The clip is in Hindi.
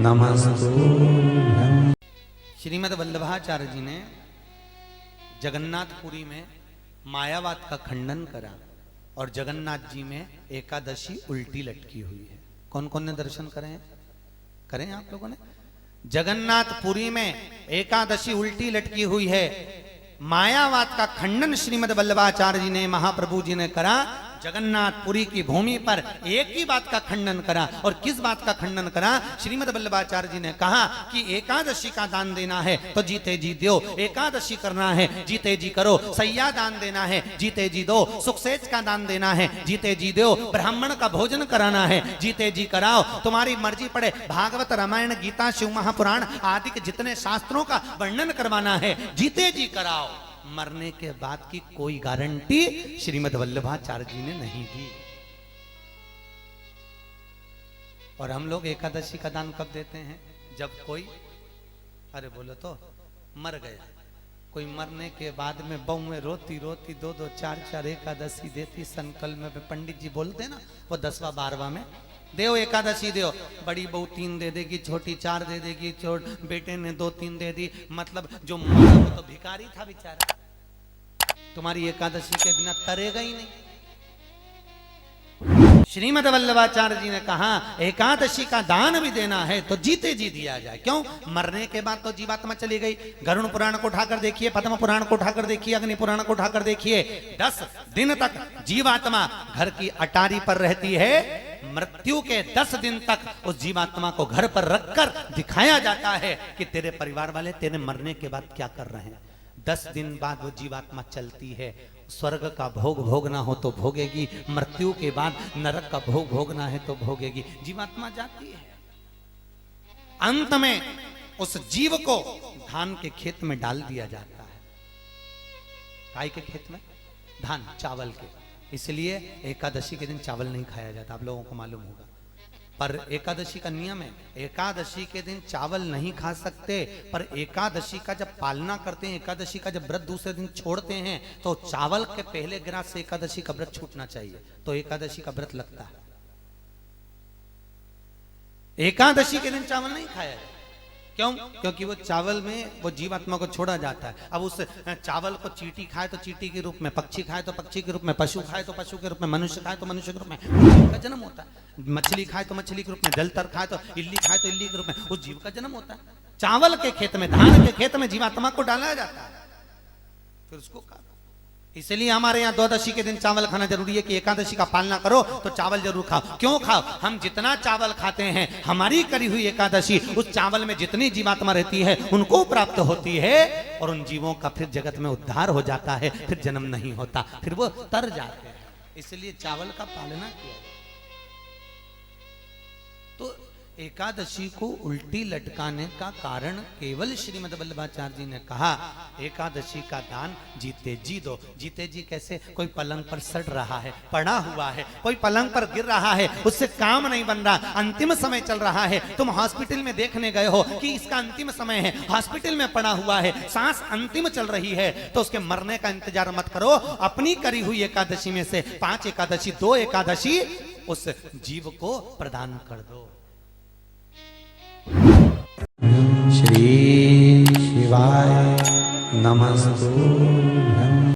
नमस्तुभ्यं। श्रीमद् वल्लभाचार्य जी ने जगन्नाथपुरी में मायावाद का खंडन करा और जगन्नाथ जी में एकादशी उल्टी लटकी हुई है। कौन कौन ने दर्शन करे हैं? करें आप लोगों ने? जगन्नाथपुरी में एकादशी उल्टी लटकी हुई है। मायावाद का खंडन श्रीमद् वल्लभाचार्य जी ने, महाप्रभु जी ने करा। जगन्नाथपुरी की भूमि पर एक ही बात का खंडन करा। और किस बात का खंडन करा? श्रीमद् वल्लभाचार्य जी ने कहा कि एकादशी का दान देना है तो जीते जी दो, एकादशी करना है जीते जी करो, सैया दान देना है जीते जी दो, सुखसेज का दान देना है जीते जी दो, ब्राह्मण का भोजन कराना है जीते जी कराओ, तुम्हारी मर्जी पड़े भागवत रामायण गीता शिव महापुराण आदि के जितने शास्त्रों का वर्णन करवाना है जीते जी कराओ। मरने के बाद की कोई गारंटी श्रीमद् वल्लभाचार्य जी ने नहीं दी। और हम लोग एकादशी का दान कब देते हैं? जब कोई, अरे बोलो तो, मर गया। कोई मरने के बाद में बहू में रोती रोती दो दो चार चार एकादशी देती। संकल्प में पंडित जी बोलते ना, वो 10वां 12वां में देव एकादशी देव। बड़ी बहू 3 दे देगी, छोटी 4 दे देगी, बेटे ने 2-3 दे दी। मतलब जो मरा वो तो भिखारी था बेचारा, तुम्हारी एकादशी के बिना तरेगा ही नहीं। श्रीमद् वल्लभाचार्य जी ने कहा एकादशी का दान भी देना है तो जीते जी दिया जाए। क्यों? मरने के बाद तो जीवात्मा चली गई। गरुड़ पुराण को उठाकर देखिए, पद्म पुराण को उठाकर देखिए, अग्नि पुराण को उठाकर देखिए, 10 दिन तक जीवात्मा घर की अटारी पर रहती है। मृत्यु के 10 दिन तक उस जीवात्मा को घर पर रखकर दिखाया जाता है कि तेरे परिवार वाले तेरे मरने के बाद क्या कर रहे हैं। 10 दिन बाद वो जीवात्मा चलती है। स्वर्ग का भोग भोगना हो तो भोगेगी, मृत्यु के बाद नरक का भोग भोगना है तो भोगेगी। जीवात्मा जाती है। अंत में उस जीव को धान के खेत में डाल दिया जाता है। काय के खेत में? धान, चावल के। इसलिए एकादशी के दिन चावल नहीं खाया जाता, आप लोगों को मालूम होगा। पर एकादशी का नियम है, एकादशी के दिन चावल नहीं खा सकते। पर एकादशी का जब पालना करते हैं, एकादशी का जब व्रत दूसरे दिन छोड़ते हैं तो चावल के पहले गिलास से एकादशी का व्रत छूटना चाहिए, तो एकादशी का व्रत लगता है। एकादशी के दिन चावल नहीं खाया जाए। क्यों? क्योंकि वो चावल में वो जीवात्मा को छोड़ा जाता है। अब उस चावल को चींटी खाए तो चींटी के रूप में, पक्षी खाए तो पक्षी के रूप में, पशु खाए तो पशु के रूप में, मनुष्य खाए तो मनुष्य के रूप में जीव का जन्म होता है। मछली खाए तो मछली के रूप में, जलतर खाए तो इल्ली खाए तो इल्ली के रूप में उस जीव का जन्म होता है। चावल के खेत में, धान के खेत में जीवात्मा को डाला जाता है, फिर उसको खा। इसलिए हमारे यहाँ द्वादशी के दिन चावल खाना जरूरी है कि एकादशी का पालना करो तो चावल जरूर खाओ। क्यों खाओ? हम जितना चावल खाते हैं, हमारी करी हुई एकादशी उस चावल में जितनी जीवात्मा रहती है उनको प्राप्त होती है और उन जीवों का फिर जगत में उद्धार हो जाता है, फिर जन्म नहीं होता, फिर वो तर जाते हैं। इसलिए चावल का पालना किया। तो एकादशी को उल्टी लटकाने का कारण केवल श्रीमद् वल्लभाचार्य जी ने कहा एकादशी का दान जीते जी दो। जीते जी कैसे? कोई पलंग पर सड़ रहा है, पड़ा हुआ है, कोई पलंग पर गिर रहा है, उससे काम नहीं बन रहा, अंतिम समय चल रहा है, तुम हॉस्पिटल में देखने गए हो कि इसका अंतिम समय है, हॉस्पिटल में पड़ा हुआ है, सांस अंतिम चल रही है, तो उसके मरने का इंतजार मत करो। अपनी करी हुई एकादशी में से 5 एकादशी, 2 एकादशी उस जीव को प्रदान कर दो। श्री शिवाय नमस्तुभ्यं।